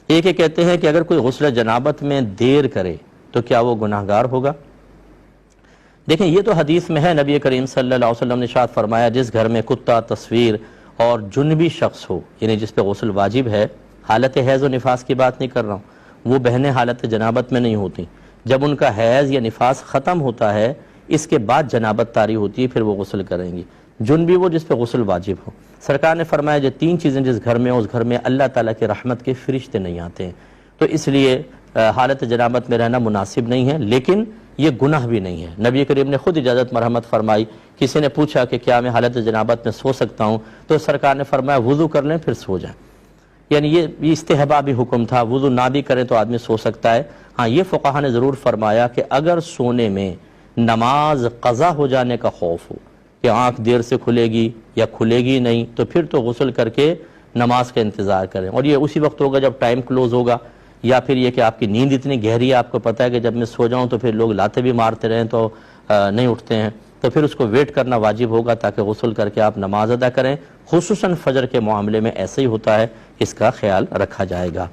ایک یہ کہتے ہیں کہ اگر کوئی غسل جنابت میں دیر کرے تو کیا وہ گناہگار ہوگا؟ دیکھیں یہ تو حدیث میں ہے، نبی کریم صلی اللہ علیہ وسلم نے ارشاد فرمایا جس گھر میں کتا، تصویر اور جنبی شخص ہو، یعنی جس پہ غسل واجب ہے، حالت حیض و نفاس کی بات نہیں کر رہا ہوں، وہ بہنیں حالت جنابت میں نہیں ہوتی، جب ان کا حیض یا نفاس ختم ہوتا ہے اس کے بعد جنابت طاری ہوتی ہے، پھر وہ غسل کریں گی۔ جنبی وہ جس پہ غسل واجب ہو۔ سرکار نے فرمایا جو 3 چیزیں جس گھر میں، اس گھر میں اللہ تعالیٰ کی رحمت کے فرشتے نہیں آتے ہیں، تو اس لیے حالت جنابت میں رہنا مناسب نہیں ہے، لیکن یہ گناہ بھی نہیں ہے۔ نبی کریم نے خود اجازت مرحمت فرمائی۔ کسی نے پوچھا کہ کیا میں حالت جنابت میں سو سکتا ہوں، تو سرکار نے فرمایا وضو کر لیں پھر سو جائیں، یعنی یہ استحبابی حکم تھا، وضو نہ بھی کریں تو آدمی سو سکتا ہے۔ ہاں یہ فقہا نے ضرور فرمایا کہ اگر سونے میں نماز قضا ہو جانے کا خوف ہو کہ آنکھ دیر سے کھلے گی یا کھلے گی نہیں، تو پھر تو غسل کر کے نماز کا انتظار کریں، اور یہ اسی وقت ہوگا جب ٹائم کلوز ہوگا، یا پھر یہ کہ آپ کی نیند اتنی گہری ہے، آپ کو پتہ ہے کہ جب میں سو جاؤں تو پھر لوگ لاتے بھی مارتے رہیں تو نہیں اٹھتے ہیں، تو پھر اس کو ویٹ کرنا واجب ہوگا تاکہ غسل کر کے آپ نماز ادا کریں۔ خصوصاً فجر کے معاملے میں ایسا ہی ہوتا ہے، اس کا خیال رکھا جائے گا۔